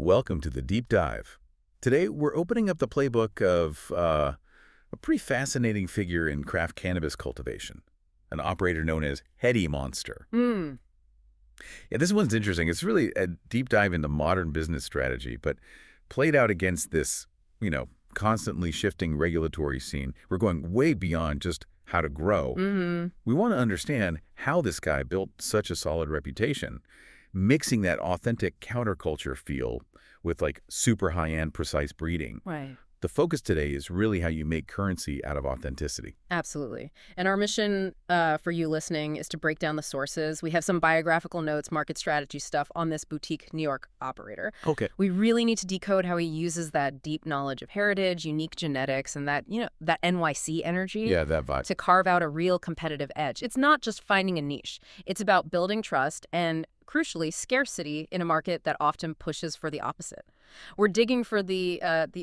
Welcome to the Deep Dive. Today, we're opening up the playbook of a pretty fascinating figure in craft cannabis cultivation, an operator known as Headymonster. Yeah, this one's interesting. It's really a deep dive into modern business strategy, but played out against this, constantly shifting regulatory scene. We're going way beyond just how to grow. We want to understand how this guy built such a solid reputation, mixing that authentic counterculture feel with super high-end precise breeding. Right. The focus today is really how you make currency out of authenticity. Absolutely. And our mission for you listening is to break down the sources. We have some biographical notes, market strategy stuff on this boutique New York operator. Okay. We really need to decode how he uses that deep knowledge of heritage, unique genetics, and that, that NYC energy. Yeah, that vibe. To carve out a real competitive edge. It's not just finding a niche. It's about building trust and, crucially, scarcity in a market that often pushes for the opposite. We're digging for the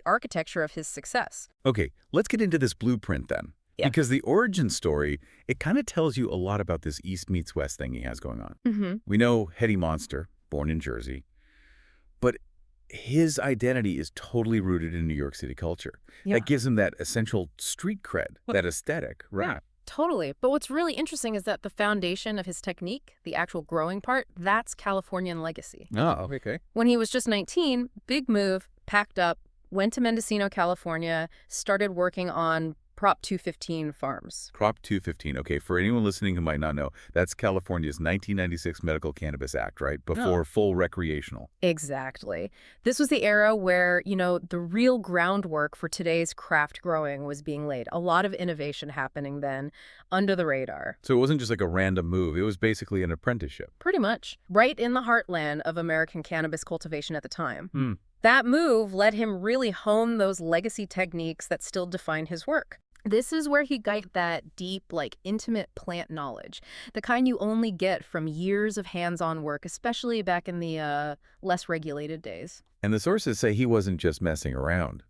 architecture of his success. Okay, let's get into this blueprint then. Yeah. Because the origin story, it kind of tells you a lot about this East meets West thing he has going on. We know Headymonster, born in Jersey, but his identity is totally rooted in New York City culture. Yeah. That gives him that essential street cred, that aesthetic, right? Yeah. Totally. But what's really interesting is that the foundation of his technique, the actual growing part, that's Californian legacy. Oh, okay. When he was just 19, big move, packed up, went to Mendocino, California, started working on Prop 215 farms. Prop 215. Okay, for anyone listening who might not know, that's California's 1996 Medical Cannabis Act, right? Before full recreational. Exactly. This was the era where, the real groundwork for today's craft growing was being laid. A lot of innovation happening then under the radar. So it wasn't just like a random move. It was basically an apprenticeship. Pretty much. Right in the heartland of American cannabis cultivation at the time. That move let him really hone those legacy techniques that still define his work. This is where he got that deep, intimate plant knowledge, the kind you only get from years of hands-on work, especially back in the less regulated days. And the sources say he wasn't just messing around.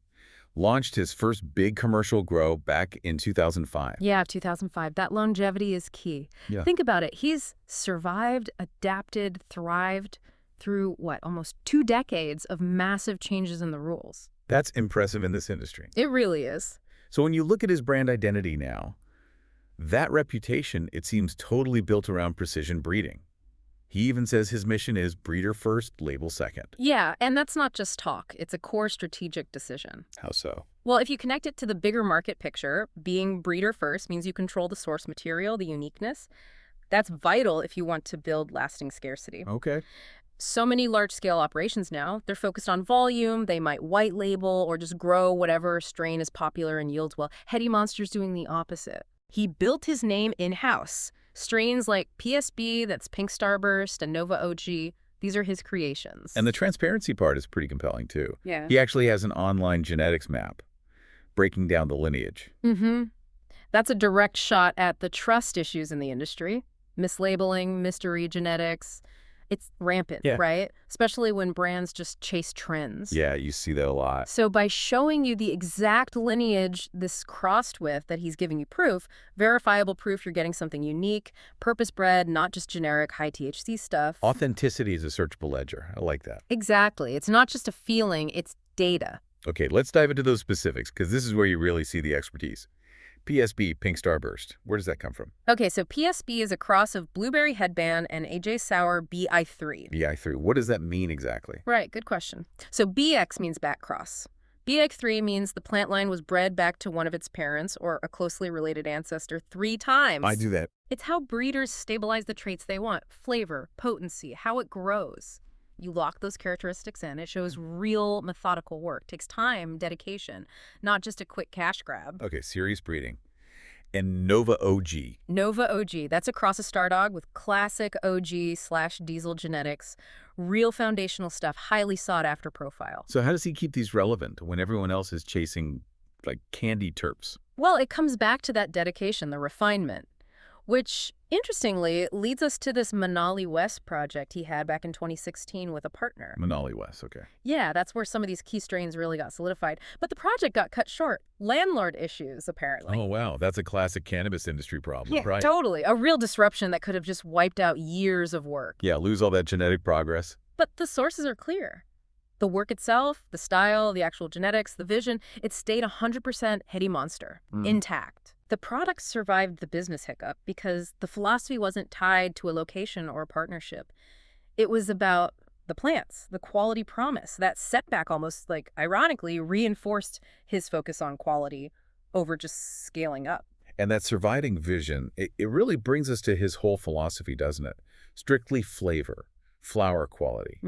Launched his first big commercial grow back in 2005. Yeah, 2005. That longevity is key. Yeah. Think about it. He's survived, adapted, thrived through, almost 2 decades of massive changes in the rules. That's impressive in this industry. It really is. So when you look at his brand identity now, that reputation, it seems totally built around precision breeding. He even says his mission is breeder first, label second. Yeah, and that's not just talk. It's a core strategic decision. How so? Well, if you connect it to the bigger market picture, being breeder first means you control the source material, the uniqueness. That's vital if you want to build lasting scarcity. Okay. So many large-scale operations now, they're focused on volume, they might white label or just grow whatever strain is popular and yields well. Headymonster's doing the opposite. He built his name in-house. Strains like PSB, that's Pink Starburst, and Nova OG, these are his creations. And the transparency part is pretty compelling, too. Yeah. He actually has an online genetics map breaking down the lineage. That's a direct shot at the trust issues in the industry. Mislabeling, mystery genetics. It's rampant, right? Especially when brands just chase trends. Yeah, you see that a lot. So by showing you the exact lineage this crossed with that he's giving you proof, verifiable proof you're getting something unique, purpose-bred, not just generic high THC stuff. Authenticity is a searchable ledger. I like that. Exactly. It's not just a feeling, it's data. Okay, let's dive into those specifics, because this is where you really see the expertise. PSB, Pink Starburst. Where does that come from? Okay, so PSB is a cross of Blueberry Headband and AJ Sour BI3. BI3. What does that mean exactly? Right, good question. So BX means back cross. BX3 means the plant line was bred back to one of its parents or a closely related ancestor 3 times. I do that. It's how breeders stabilize the traits they want. Flavor, potency, how it grows. You lock those characteristics in. It shows real methodical work. Takes time, dedication, not just a quick cash grab. Okay, serious breeding. And Nova OG. Nova OG. That's a cross of Stardawg with classic OG/diesel genetics. Real foundational stuff, highly sought after profile. So how does he keep these relevant when everyone else is chasing, candy terps? Well, it comes back to that dedication, the refinement. Which, interestingly, leads us to this Manali West project he had back in 2016 with a partner. Manali West, okay. Yeah, that's where some of these key strains really got solidified. But the project got cut short. Landlord issues, apparently. Oh, wow. That's a classic cannabis industry problem, Yeah, right? totally. A real disruption that could have just wiped out years of work. Yeah, lose all that genetic progress. But the sources are clear. The work itself, the style, the actual genetics, the vision, it stayed 100% Headymonster, intact. The product survived the business hiccup because the philosophy wasn't tied to a location or a partnership. It was about the plants, the quality promise. That setback almost, like, ironically, reinforced his focus on quality over just scaling up. And that surviving vision, it really brings us to his whole philosophy, doesn't it? Strictly flavor, flower quality.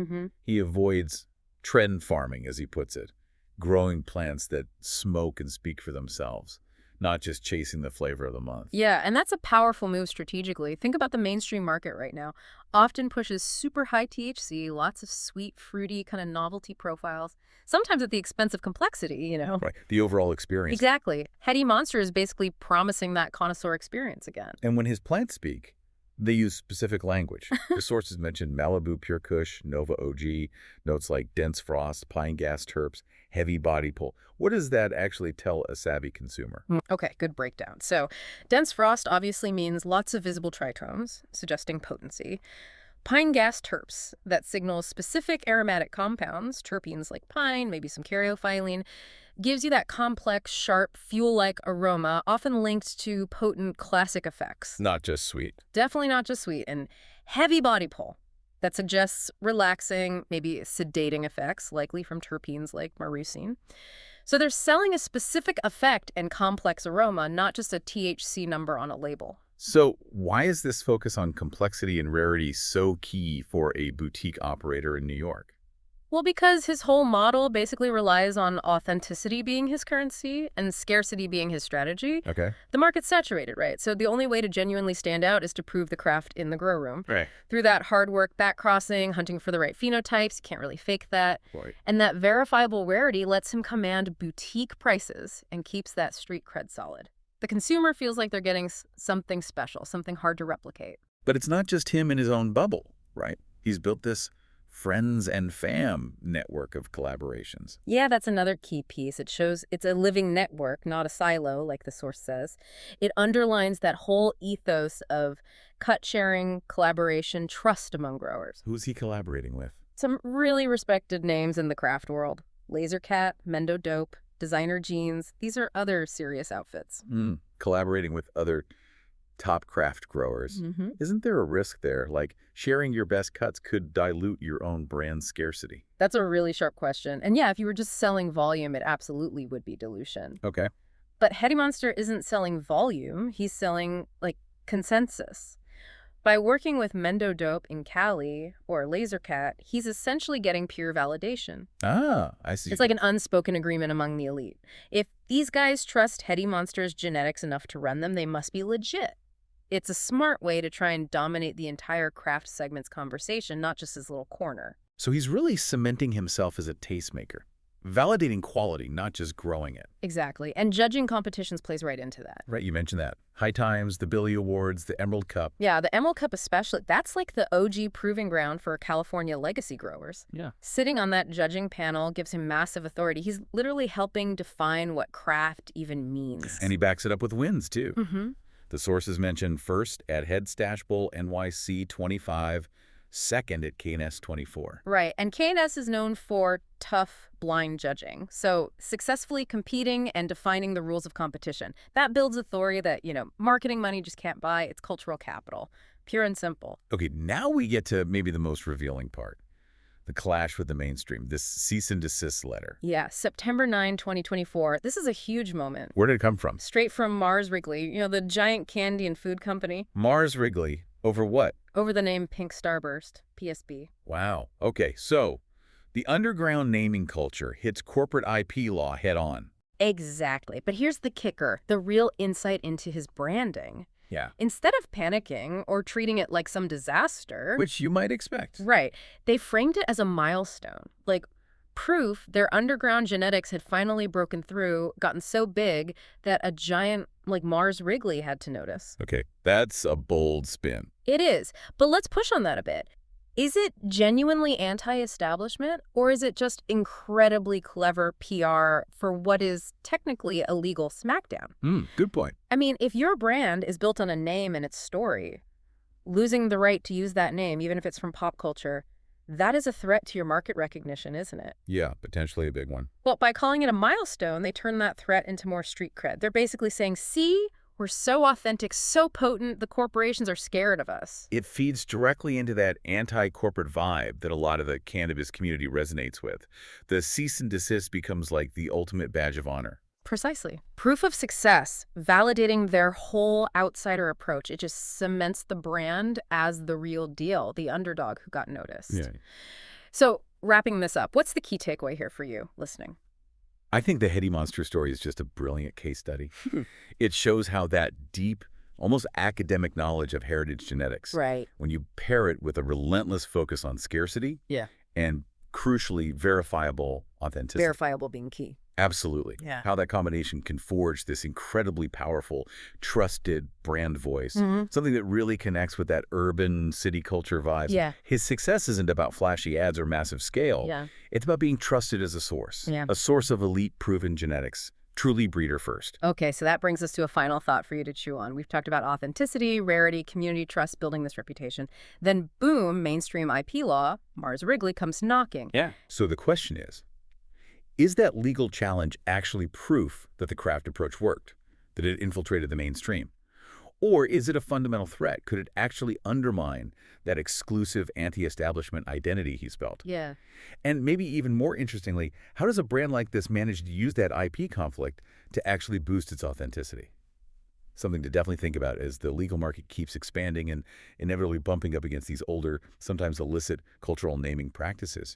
He avoids trend farming, as he puts it, growing plants that smoke and speak for themselves, not just chasing the flavor of the month. Yeah, and that's a powerful move strategically. Think about the mainstream market right now. Often pushes super high THC, lots of sweet, fruity, kind of novelty profiles, sometimes at the expense of complexity, you know? Right, the overall experience. Exactly. Headymonster is basically promising that connoisseur experience again. And when his plants speak, they use specific language. The sources mention Malibu Pure Kush, Nova OG, notes like dense frost, pine gas terps, heavy body pull. What does that actually tell a savvy consumer? Okay, good breakdown. So, dense frost obviously means lots of visible tritones, suggesting potency. Pine gas terps, that signals specific aromatic compounds, terpenes like pine, maybe some caryophyllene, gives you that complex, sharp, fuel-like aroma, often linked to potent classic effects. Not just sweet. Definitely not just sweet. And heavy body pull, that suggests relaxing, maybe sedating effects, likely from terpenes like myrcene. So they're selling a specific effect and complex aroma, not just a THC number on a label. So why is this focus on complexity and rarity so key for a boutique operator in New York? Well, because his whole model basically relies on authenticity being his currency and scarcity being his strategy. Okay. The market's saturated, right? So the only way to genuinely stand out is to prove the craft in the grow room. Right. Through that hard work, back crossing, hunting for the right phenotypes, you can't really fake that. Right. And that verifiable rarity lets him command boutique prices and keeps that street cred solid. The consumer feels like they're getting something special, something hard to replicate. But it's not just him in his own bubble, right? He's built this friends and fam network of collaborations. Yeah, that's another key piece. It shows it's a living network, not a silo, like the source says. It underlines that whole ethos of cut sharing, collaboration, trust among growers. Who's he collaborating with? Some really respected names in the craft world. Lazercat, Mendo Dope, Designer Jeans. These are other serious outfits. Collaborating with other top craft growers. Isn't there a risk there? Like sharing your best cuts could dilute your own brand scarcity. That's a really sharp question. And yeah, if you were just selling volume, it absolutely would be dilution. Okay. But Headymonster isn't selling volume. He's selling, like, consensus. By working with Mendo Dope in Cali or Lazercat, he's essentially getting peer validation. Ah, I see. It's like an unspoken agreement among the elite. If these guys trust Headymonster's genetics enough to run them, they must be legit. It's a smart way to try and dominate the entire craft segment's conversation, not just his little corner. So he's really cementing himself as a tastemaker, validating quality, not just growing it. Exactly. And judging competitions plays right into that. Right, you mentioned that. High Times, the Billy Awards, the Emerald Cup. Yeah, the Emerald Cup especially, that's like the OG proving ground for California legacy growers. Yeah. Sitting on that judging panel gives him massive authority. He's literally helping define what craft even means. And he backs it up with wins, too. The sources mention first at Head Stash Bowl NYC 25, second at KNS 24. Right, and KNS is known for tough, blind judging. So successfully competing and defining the rules of competition. That builds authority that, marketing money just can't buy. It's cultural capital. Pure and simple. Okay, now we get to maybe the most revealing part. The clash with the mainstream, this cease-and-desist letter. Yeah, September 9, 2024. This is a huge moment. Where did it come from? Straight from Mars Wrigley, the giant candy and food company. Mars Wrigley. Over what? Over the name Pink Starburst, PSB. Wow. Okay, so the underground naming culture hits corporate IP law head on. Exactly. But here's the kicker, the real insight into his branding. Yeah. Instead of panicking or treating it like some disaster... Which you might expect. Right. They framed it as a milestone. Like proof their underground genetics had finally broken through, gotten so big that a giant like Mars Wrigley had to notice. Okay, that's a bold spin. It is. But let's push on that a bit. Is it genuinely anti-establishment, or is it just incredibly clever PR for what is technically a legal smackdown? Good point. I mean, if your brand is built on a name and its story, losing the right to use that name, even if it's from pop culture, That is a threat to your market recognition, isn't it? Yeah, potentially a big one. Well, by calling it a milestone, they turn that threat into more street cred. They're basically saying, see, we're so authentic, so potent, the corporations are scared of us. It feeds directly into that anti-corporate vibe that a lot of the cannabis community resonates with. The cease and desist becomes like the ultimate badge of honor. Precisely. Proof of success, validating their whole outsider approach. It just cements the brand as the real deal, the underdog who got noticed. Yeah. So, wrapping this up, what's the key takeaway here for you listening? I think the Headymonster story is just a brilliant case study. It shows how that deep, almost academic knowledge of heritage genetics, Right. when you pair it with a relentless focus on scarcity and crucially verifiable authenticity. Verifiable being key. Absolutely. Yeah. How that combination can forge this incredibly powerful, trusted brand voice, something that really connects with that urban city culture vibes. Yeah. His success isn't about flashy ads or massive scale. Yeah. It's about being trusted as a source, Yeah. a source of elite proven genetics, truly breeder first. Okay, so that brings us to a final thought for you to chew on. We've talked about authenticity, rarity, community trust, building this reputation. Then boom, mainstream IP law, Mars Wrigley comes knocking. Yeah. So the question is that legal challenge actually proof that the craft approach worked, that it infiltrated the mainstream? Or is it a fundamental threat? Could it actually undermine that exclusive anti-establishment identity he's built? Yeah. And maybe even more interestingly, how does a brand like this manage to use that IP conflict to actually boost its authenticity? Something to definitely think about as the legal market keeps expanding and inevitably bumping up against these older, sometimes illicit cultural naming practices.